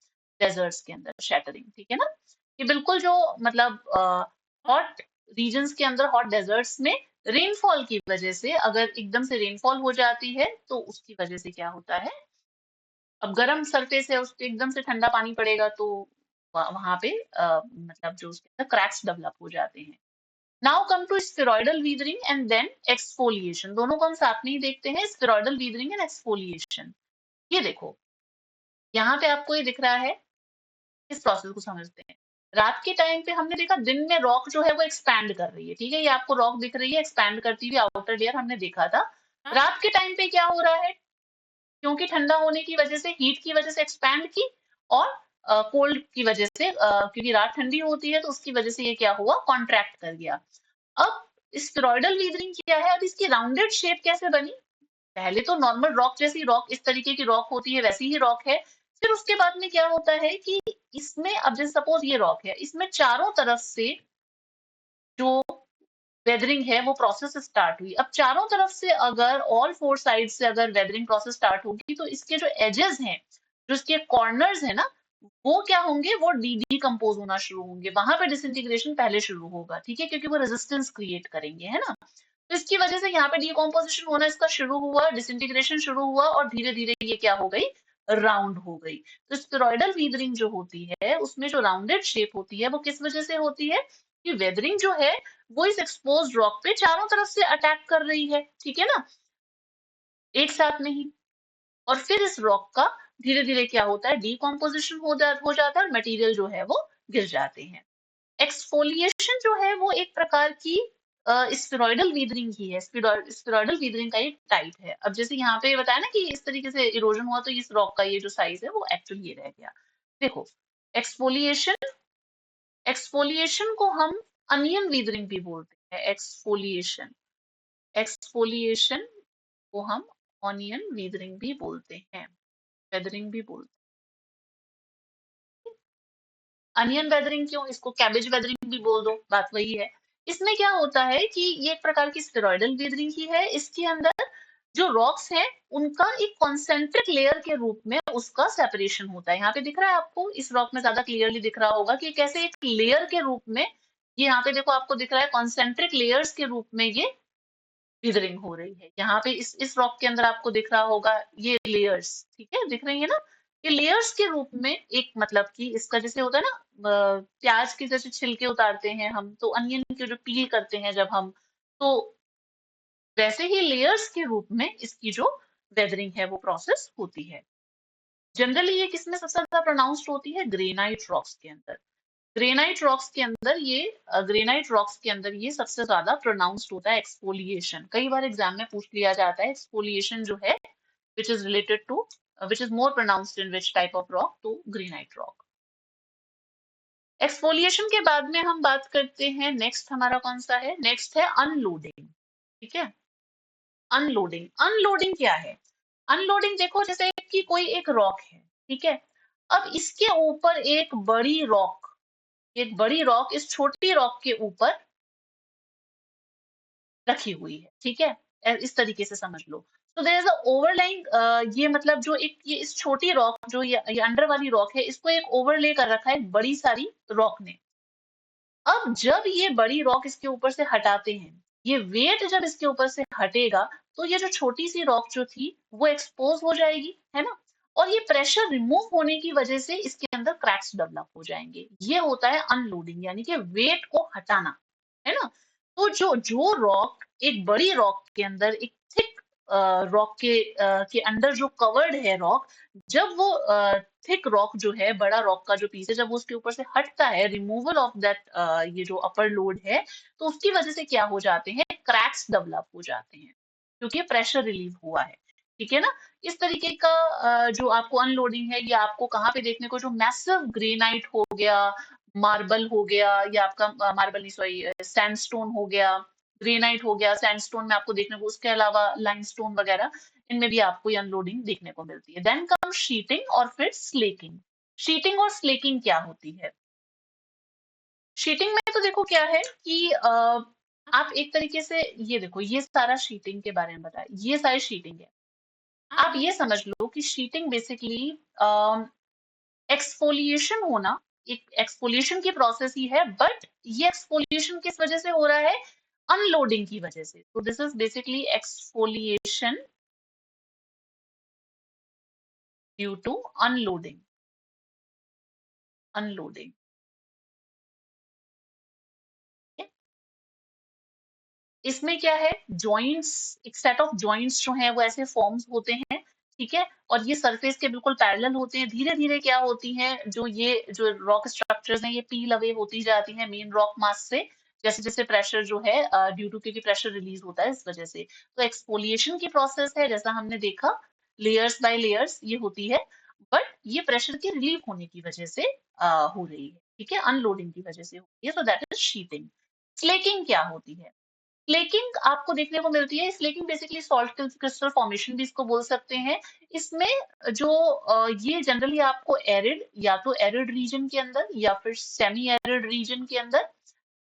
डेजर्ट्स के अंदर शैटरिंग, ठीक है ना? ये बिल्कुल जो मतलब हॉट रीजन्स के अंदर हॉट डेजर्ट्स में रेनफॉल की वजह से अगर एकदम से रेनफॉल हो जाती है तो उसकी वजह से क्या होता है, अब गर्म सरफेस है उस पे एकदम से ठंडा पानी पड़ेगा तो वहां पे मतलब जो उसके अंदर क्रैक्स डेवलप हो जाते हैं। Now come to spheroidal weathering and then exfoliation, दोनों को हम साथ में ही देखते हैं, स्फेरॉइडल वीदरिंग एंड एक्सफोलिएशन। ये देखो, यहाँ पे आपको ये दिख रहा है, इस प्रोसेस को समझते हैं। रात के टाइम पे हमने देखा दिन में रॉक जो है वो एक्सपैंड कर रही है, ठीक है? ये आपको रॉक दिख रही है एक्सपैंड करती हुई, आउटर लेयर हमने देखा था। रात के टाइम पे क्या हो रहा है? क्योंकि ठंडा होने की वजह से, हीट की वजह से एक्सपैंड की और कोल्ड की वजह से क्योंकि रात ठंडी होती है तो उसकी वजह से ये क्या हुआ? कॉन्ट्रैक्ट कर गया। अब स्फेरॉइडल वीदरिंग क्या है? अब इसकी राउंडेड शेप कैसे बनी? पहले तो नॉर्मल रॉक जैसी रॉक, इस तरीके की रॉक होती है, वैसी ही रॉक है। फिर उसके बाद में क्या होता है कि इसमें अब जैसे सपोज ये रॉक है, इसमें चारों तरफ से जो वेदरिंग है वो प्रोसेस स्टार्ट हुई। अब चारों तरफ से अगर ऑल फोर साइड से अगर वेदरिंग प्रोसेस स्टार्ट होगी तो इसके जो एजेस हैं, जो इसके कॉर्नर्स है ना, वो क्या होंगे? वो डीकम्पोज होना शुरू होंगे। वहां पे डिसइंटीग्रेशन पहले शुरू होगा, ठीक है? क्योंकि वो रेजिस्टेंस क्रिएट करेंगे, है ना? तो इसकी वजह से यहाँ पे डीकम्पोजिशन होना इसका शुरू हुआ, डिसइंटीग्रेशन शुरू हुआ और धीरे धीरे ये क्या हो गई? राउंड हो गई। तो स्पेरॉइडल वीदरिंग जो होती है उसमें जो राउंडेड शेप होती है वो किस वजह से होती है? कि वेदरिंग जो है वो इस एक्सपोज्ड रॉक पे चारों तरफ से अटैक कर रही है, ठीक है ना? एक साथ नहीं। और फिर इस रॉक का धीरे धीरे क्या होता है? डीकम्पोजिशन हो जाता है और मटेरियल जो है वो गिर जाते हैं। एक्सफोलिएशन जो है वो एक प्रकार की स्फेरॉइडल वीदरिंग ही है। स्फेरॉइडल वीदरिंग का एक टाइप है। अब जैसे यहाँ पे बताया ना कि इस तरीके से इरोजन हुआ तो इस रॉक का ये जो साइज है वो एक्चुअली ये रह गया। देखो, एक्सफोलिएशन एक्सफोलिएशन को हम अनियन वीदरिंग भी बोलते हैं। एक्सफोलिएशन एक्सफोलिएशन को हम ऑनियन वीदरिंग भी बोलते हैं, वेदरिंग भी बोलते हैं। अनियन वेदरिंग क्यों? इसको कैबेज वेदरिंग भी बोल दो, बात वही है। इसमें क्या होता है कि ये एक प्रकार की स्टेरॉइडल वेदरिंग ही है। इसके अंदर जो रॉक्स हैं उनका एक कॉन्सेंट्रिक लेयर के रूप में उसका सेपरेशन होता है। यहाँ पे दिख रहा है आपको, इस रॉक में ज्यादा क्लियरली दिख रहा होगा कि कैसे एक लेयर के रूप में, ये यहाँ पे देखो आपको दिख रहा है कॉन्सेंट्रिक लेयर्स के रूप में ये विदरिंग हो रही है। यहाँ पे इस रॉक के अंदर आपको दिख रहा होगा ये लेयर्स, ठीक है? दिख रही है ना? ये लेयर्स के रूप में एक मतलब कि इसका जैसे होता है ना, प्याज के जैसे छिलके उतारते हैं हम, तो अनियन के जो पील करते हैं जब हम, तो वैसे ही लेयर्स के रूप में इसकी जो वेदरिंग है वो प्रोसेस होती है। जनरली ये किसमें सबसे ज्यादा प्रोनाउंस्ड होती है? ग्रेनाइट रॉक्स के अंदर। ग्रेनाइट रॉक्स के अंदर ये सबसे ज्यादा प्रोनाउंस्ड होता है एक्सफोलिएशन। कई बार एग्जाम में पूछ लिया जाता है एक्सफोलिएशन जो है which is related to which is more pronounced in which type of rock? तो ग्रेनाइट रॉक। एक्सफोलिएशन के बाद में हम बात करते हैं, नेक्स्ट हमारा कौन सा है? नेक्स्ट है अनलोडिंग, ठीक है? अनलोडिंग, अनलोडिंग क्या है? अनलोडिंग देखो, जैसे कि कोई एक रॉक है, ठीक है? अब इसके ऊपर एक बड़ी रॉक इस छोटी रॉक के ऊपर रखी हुई है, ठीक है? इस तरीके से समझ लो। तो देयर इज अ ओवरलाइंग, ये मतलब जो एक ये इस छोटी रॉक जो ये अंडर वाली रॉक है, इसको एक ओवरले कर रखा है एक बड़ी सारी रॉक ने। अब जब ये बड़ी रॉक इसके ऊपर से हटाते हैं, ये वेट जब इसके ऊपर से हटेगा, तो ये जो छोटी सी रॉक जो थी वो एक्सपोज हो जाएगी, है ना? और ये प्रेशर रिमूव होने की वजह से इसके अंदर क्रैक्स डेवलप हो जाएंगे। ये होता है अनलोडिंग, यानी कि वेट को हटाना, है ना। तो जो जो रॉक, एक बड़ी रॉक के अंदर, एक थिक रॉक के अंदर जो कवर्ड है रॉक, जब वो थिक रॉक जो है, बड़ा रॉक का जो पीस है, जब वो उसके ऊपर से हटता है, रिमूवल ऑफ दैट, ये जो अपर लोड है, तो उसकी वजह से क्या हो जाते हैं, क्रैक्स डेवलप हो जाते हैं, क्योंकि प्रेशर रिलीव हुआ है। ठीक है ना। इस तरीके का जो आपको अनलोडिंग है, ये आपको कहाँ पे देखने को, जो मैसिव ग्रेनाइट हो गया, मार्बल हो गया, या आपका मार्बल नहीं, सॉरी, सैंडस्टोन हो गया, ग्रेनाइट हो गया, सैंडस्टोन में आपको देखने को, उसके अलावा लाइमस्टोन वगैरह, इनमें भी आपको ये अनलोडिंग देखने को मिलती है। देन कम शीटिंग और फिर स्लेकिंग। शीटिंग और स्लेकिंग क्या होती है? शीटिंग में तो देखो क्या है कि आप एक तरीके से, ये देखो, ये सारा शीटिंग के बारे में बताया, ये सारी शीटिंग है। आप ये समझ लो कि शीटिंग बेसिकली एक्सफोलिएशन होना, एक एक्सफोलिएशन की प्रोसेस ही है, बट ये एक्सफोलिएशन किस वजह से हो रहा है? अनलोडिंग की वजह से। तो this is basically exfoliation due to unloading. Unloading. इसमें क्या है, जॉइंट्स, एक सेट ऑफ जॉइंट्स जो हैं वो ऐसे फॉर्म्स होते हैं, ठीक है, और ये सरफेस के बिल्कुल पैरेलल होते हैं। धीरे धीरे क्या होती हैं, जो ये जो रॉक स्ट्रक्चर्स हैं, ये पील अवे होती जाती हैं मेन रॉक मास से, जैसे जैसे प्रेशर जो है, ड्यू टू, क्योंकि प्रेशर रिलीज होता है इस वजह से। तो एक्सफोलिएशन की प्रोसेस है, जैसा हमने देखा, लेयर्स बाय लेयर्स ये होती है, बट ये प्रेशर के रिलीव होने की वजह से हो रही है, ठीक है, अनलोडिंग की वजह से हो रही है। So that is sheeting. Slaking क्या होती है? फ्लेकिंग आपको देखने को मिलती है। Flaking basically salt crystal formation भी इसको बोल सकते हैं। इसमें जो ये जनरली आपको एरिड, या तो एरिड रीजन के अंदर, या फिर सेमी एरिड रीजन के अंदर,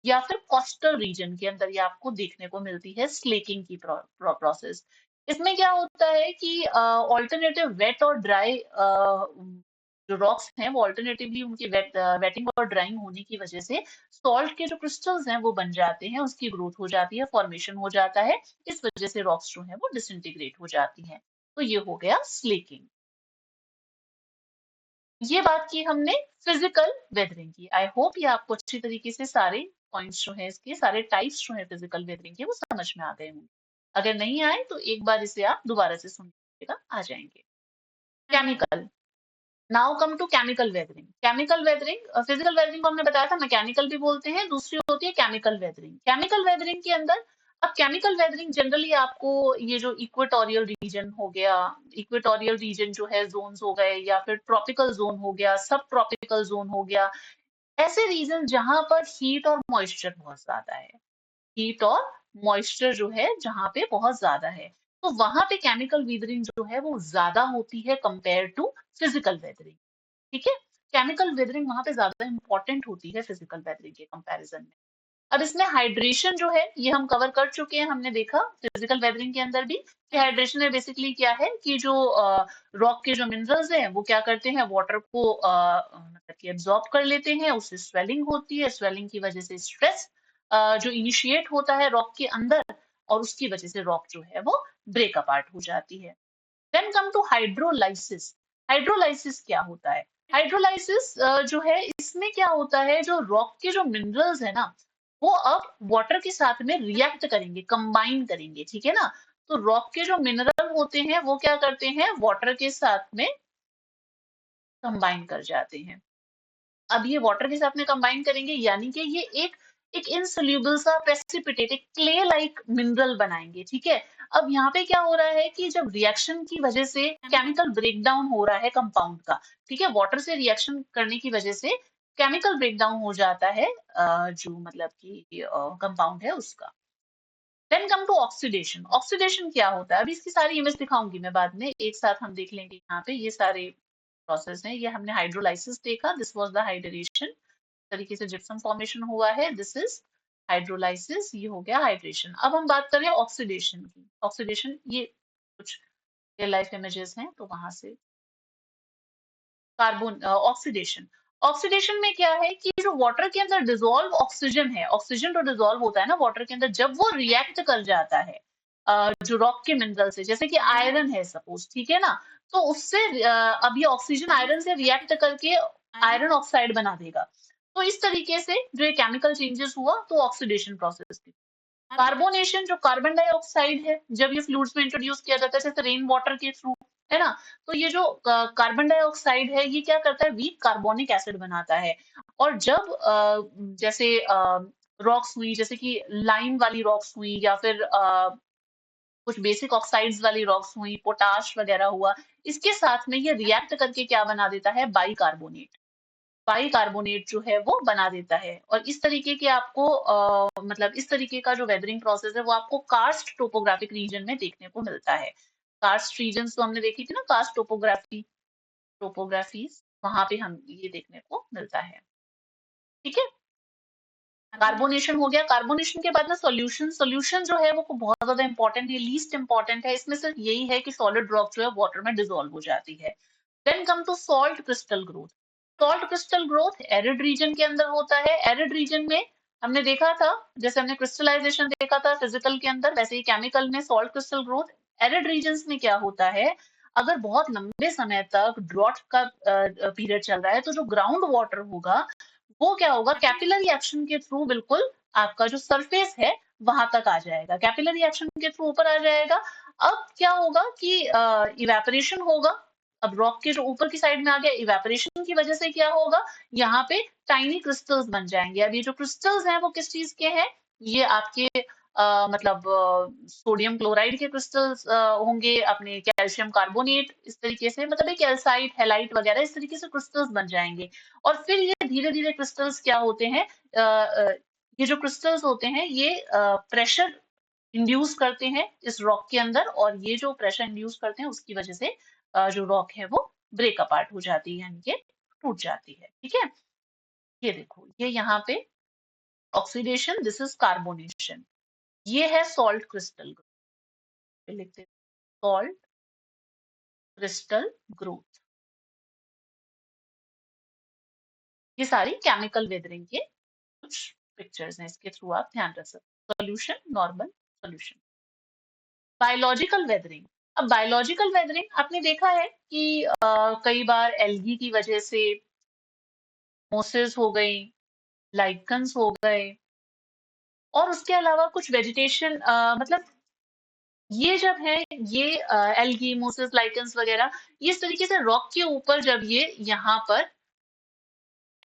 या फिर कोस्टल रीजन के अंदर ये आपको देखने को मिलती है स्लेकिंग की प्रोसेस। इसमें क्या होता है कि ऑल्टरनेटिव वेट और ड्राई जो रॉक्स हैं, वो ऑल्टरनेटिवली उनकी वेटिंग और ड्राइंग होने की वजह से सॉल्ट के जो क्रिस्टल्स हैं वो बन जाते हैं, उसकी ग्रोथ हो जाती है, फॉर्मेशन हो जाता है। इस वजह से रॉक्स जो है वो डिसइंटीग्रेट हो जाती हैं। तो ये हो गया स्लेकिंग। ये बात की हमने फिजिकल वेदरिंग की। आई होप ये आपको अच्छी तरीके से सारे पॉइंट्स जो है, इसके सारे टाइप्स जो है फिजिकल वेदरिंग के, वो समझ में आ गए होंगे। अगर नहीं आए तो एक बार इसे आप दोबारा से सुन लीजिएगा, आ जाएंगे। Chemical. Now come to chemical weathering. Chemical weathering, physical weathering को हमने बताया था मैकेनिकल भी बोलते हैं, दूसरी होती है केमिकल वेदरिंग। केमिकल वेदरिंग के अंदर, अब केमिकल वेदरिंग जनरली आपको ये जो इक्वेटोरियल रीजन हो गया, इक्वेटोरियल रीजन जो है, जोन्स हो गए, या फिर ट्रॉपिकल जोन हो गया, सब ट्रॉपिकल जोन हो गया, ऐसे रीजन जहां पर हीट और मॉइस्चर बहुत ज्यादा है, हीट और मॉइस्चर जो है जहाँ पे बहुत ज्यादा है, तो वहां पे केमिकल वेदरिंग जो है वो ज्यादा होती है कंपेयर टू फिजिकल वेदरिंग। ठीक है। केमिकल वेदरिंग वहां पे ज्यादा इंपॉर्टेंट होती है फिजिकल वेदरिंग के कंपैरिजन में। अब इसमें हाइड्रेशन जो है ये हम कवर कर चुके हैं, हमने देखा फिजिकल वेदरिंग के अंदर भी कि हाइड्रेशन में बेसिकली क्या है कि जो रॉक के जो मिनरल्स हैं वो क्या करते हैं, वाटर को मतलब कि एब्जॉर्ब कर लेते हैं, उससे स्वेलिंग होती है, स्वेलिंग की वजह से स्ट्रेस जो इनिशिएट होता है रॉक के अंदर, और उसकी वजह से रॉक जो है वो ब्रेक अपार्ट हो जाती है। Then come to hydrolysis. Hydrolysis क्या होता है? हाइड्रोलाइसिस जो है, इसमें क्या होता है, जो रॉक के जो मिनरल्स है ना, वो अब वाटर के साथ में रिएक्ट करेंगे, कंबाइन करेंगे, ठीक है ना। तो रॉक के जो मिनरल होते हैं वो क्या करते हैं, वाटर के साथ में कंबाइन कर जाते हैं। अब ये वाटर के साथ में कंबाइन करेंगे, यानी कि ये एक एक इनसोल्यूबल सा प्रेसिपिटेट, एक क्ले लाइक मिनरल बनाएंगे, ठीक है। अब यहाँ पे क्या हो रहा है कि जब रिएक्शन की वजह से केमिकल ब्रेकडाउन हो रहा है कंपाउंड का, ठीक है, वाटर से रिएक्शन करने की वजह से केमिकल ब्रेकडाउन हो जाता है, जो मतलब कि कंपाउंड है उसका। Then come to oxidation. Oxidation क्या होता है? अभी इसकी सारी इमेज दिखाऊंगी मैं बाद में, एक साथ हम देख लेंगे। यहाँ पे ये सारे प्रोसेस हैं। ये हमने हाइड्रोलाइसिस देखा, दिस वाज द हाइड्रेशन, तरीके से जिप्सम फॉर्मेशन हुआ है, दिस इज हाइड्रोलाइसिस, ये हो गया हाइड्रेशन। अब हम बात करें ऑक्सीडेशन की। ऑक्सीडेशन ये कुछ रियल लाइफ इमेजेस हैं, तो वहां से कार्बन ऑक्सीडेशन। ऑक्सीडेशन में क्या है कि जो वाटर के अंदर डिजोल्व ऑक्सीजन है, ऑक्सीजन तो डिजोल्व होता है ना वाटर के अंदर, जब वो रिएक्ट कर जाता है जो रॉक के मिनरल से, जैसे कि आयरन है सपोज, ठीक है ना, तो उससे अब ये ऑक्सीजन आयरन से रिएक्ट करके आयरन ऑक्साइड बना देगा। तो इस तरीके से जो ये केमिकल चेंजेस हुआ तो ऑक्सीडेशन प्रोसेस थी। कार्बोनेशन जो कार्बन डाइऑक्साइड है, जब ये फ्लूइड्स में इंट्रोड्यूस किया जाता है जैसे रेन वाटर के थ्रू, है ना? तो ये जो कार्बन डाइऑक्साइड है ये क्या करता है, वीक कार्बोनिक एसिड बनाता है। और जब जैसे रॉक्स हुई, जैसे कि लाइम वाली रॉक्स हुई या फिर कुछ बेसिक ऑक्साइड्स वाली रॉक्स हुई, पोटाश वगैरह हुआ, इसके साथ में ये रिएक्ट करके क्या बना देता है, बाइकार्बोनेट। बाइकार्बोनेट जो है वो बना देता है। और इस तरीके के आपको मतलब इस तरीके का जो वेदरिंग प्रोसेस है वो आपको कार्स्ट टोपोग्राफिक रीजन में देखने को मिलता है। कार्स्ट रीजन तो हमने देखी थी ना, कार्स्ट टोपोग्राफी, टोपोग्राफीज, वहां पे हम ये देखने को मिलता है। ठीक है, कार्बोनेशन हो गया। कार्बोनेशन के बाद में सॉल्यूशन, सॉल्यूशन जो है वो बहुत ज्यादा इंपॉर्टेंट है, लीस्ट इंपॉर्टेंट है। इसमें सिर्फ यही है कि सॉलिड रॉक जो है वाटर में डिसॉल्व हो जाती है। Then come to salt crystal growth. Salt crystal growth arid region के अंदर होता है। एरिड रीजन में हमने देखा था, जैसे हमने क्रिस्टलाइजेशन देखा था फिजिकल के अंदर, वैसे ही केमिकल में salt crystal growth. Arid regions में क्या होता है, अगर बहुत लंबे समय तक ड्रॉट का पीरियड चल रहा है तो जो ग्राउंड वाटर होगा वो क्या होगा, कैपिलरी एक्शन के थ्रू बिल्कुल आपका जो सरफेस है वहां तक आ जाएगा, कैपिलरी एक्शन के थ्रू ऊपर आ जाएगा। अब क्या होगा कि इवेपोरेशन होगा। अब रॉक के जो ऊपर की साइड में आ गया, इवेपोरेशन की वजह से क्या होगा, यहाँ पे टाइनी क्रिस्टल्स बन जाएंगे। अब ये जो क्रिस्टल्स हैं वो किस चीज के हैं, ये आपके मतलब सोडियम क्लोराइड के क्रिस्टल्स होंगे, अपने कैल्शियम कार्बोनेट, इस तरीके से मतलब एक कैल्साइट हेलाइट वगैरह इस तरीके से क्रिस्टल्स बन जाएंगे। और फिर ये धीरे धीरे क्रिस्टल्स क्या होते हैं, ये जो क्रिस्टल्स होते हैं ये प्रेशर इंड्यूस करते हैं इस रॉक के अंदर, और ये जो प्रेशर इंड्यूस करते हैं उसकी वजह से जो रॉक है वो ब्रेक अपार्ट हो जाती है, यानी कि टूट जाती है। ठीक है, ये देखो ये यहाँ पे ऑक्सीडेशन, दिस इज कार्बोनेशन। ये है सॉल्ट क्रिस्टल ग्रोथ, लिखते हैं सॉल्ट क्रिस्टल ग्रोथ। ये सारी केमिकल वेदरिंग के कुछ पिक्चर्स हैं, इसके थ्रू आप ध्यान रख सकते। Solution, normal solution. Biological weathering. अब बायोलॉजिकल वेदरिंग आपने देखा है कि कई बार एल्गी की वजह से मोसेस हो गई, लाइकन्स हो गए, और उसके अलावा कुछ वेजिटेशन मतलब ये जब है ये एल्गी, मोसेस, लाइकन्स वगैरह, ये इस तरीके से रॉक के ऊपर जब ये यहाँ पर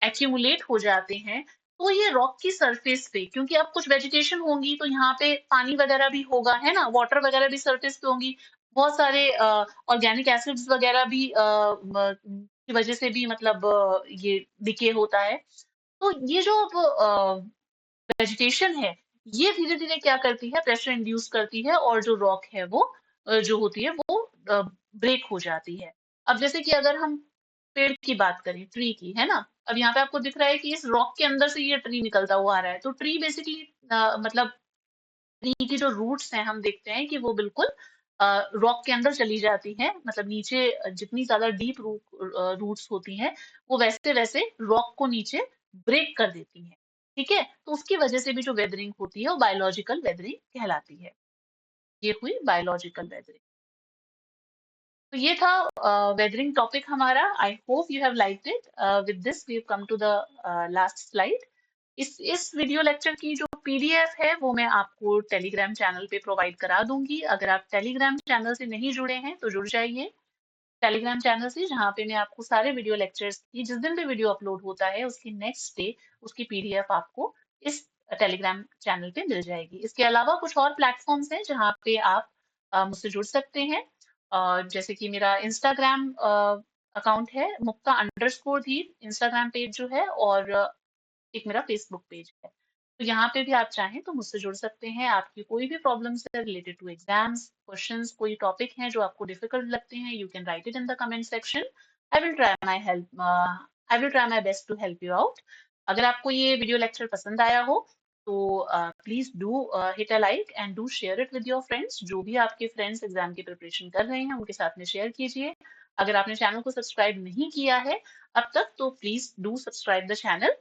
एक्यूमुलेट हो जाते हैं तो ये रॉक की सरफेस पे, क्योंकि अब कुछ वेजिटेशन होंगी तो यहाँ पे पानी वगैरह भी होगा, है ना, वाटर वगैरह भी सरफेस पे होंगी, बहुत सारे ऑर्गेनिक एसिड्स वगैरह भी की वजह से भी मतलब ये डिके होता है। तो ये जो वेजिटेशन है ये धीरे धीरे क्या करती है, प्रेशर इंड्यूस करती है, और जो रॉक है वो जो होती है वो ब्रेक हो जाती है। अब जैसे कि अगर हम पेड़ की बात करें, ट्री की, है ना, अब यहाँ पे आपको दिख रहा है कि इस रॉक के अंदर से ये ट्री निकलता हुआ आ रहा है, तो ट्री बेसिकली मतलब ट्री की जो रूट्स हैं हम देखते हैं कि वो बिल्कुल रॉक के अंदर चली जाती हैं, मतलब नीचे जितनी ज्यादा डीप रूट्स होती हैं वो वैसे वैसे रॉक को नीचे ब्रेक कर देती हैं। ठीक है, तो उसकी वजह से भी जो वेदरिंग होती है वो बायोलॉजिकल वेदरिंग कहलाती है। ये हुई बायोलॉजिकल वेदरिंग। तो ये था वेदरिंग टॉपिक हमारा। I hope you have liked it. With this we come to the last slide. इस वीडियो लेक्चर की जो पीडीएफ है वो मैं आपको टेलीग्राम चैनल पे प्रोवाइड करा दूंगी। अगर आप टेलीग्राम चैनल से नहीं जुड़े हैं तो जुड़ जाइए टेलीग्राम चैनल से, जहाँ पे मैं आपको सारे वीडियो लेक्चर्स की, जिस दिन भी वीडियो अपलोड होता है उसकी नेक्स्ट डे उसकी पीडीएफ आपको इस टेलीग्राम चैनल पे मिल जाएगी। इसके अलावा कुछ और प्लेटफॉर्म्स हैं जहाँ पे आप मुझसे जुड़ सकते हैं। जैसे कि मेरा इंस्टाग्राम अकाउंट है मुक्ता अंडरस्कोर धीर, इंस्टाग्राम पेज जो है, और एक मेरा फेसबुक पेज है। तो यहाँ पे भी आप चाहें तो मुझसे जुड़ सकते हैं। आपकी कोई भी प्रॉब्लम से रिलेटेड टू एग्जाम्स, क्वेश्चंस, कोई टॉपिक हैं जो आपको डिफिकल्ट लगते हैं, you can write it in the comment section. I will try my best to help you out. अगर आपको ये वीडियो लेक्चर पसंद आया हो तो please do hit a like and do share it with your friends. जो भी आपके फ्रेंड्स एग्जाम की प्रिपरेशन कर रहे हैं उनके साथ में शेयर कीजिए। अगर आपने चैनल को सब्सक्राइब नहीं किया है अब तक तो please do subscribe the channel.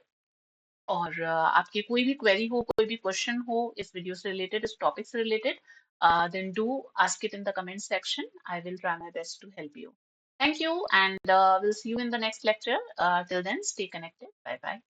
और आपकी कोई भी क्वेरी हो, कोई भी क्वेश्चन हो इस वीडियो से रिलेटेड, इस टॉपिक से related, then do ask it in the comment section. I will try my best to help you. Thank you, and we'll see you in the next lecture. Till then, stay connected. Bye bye.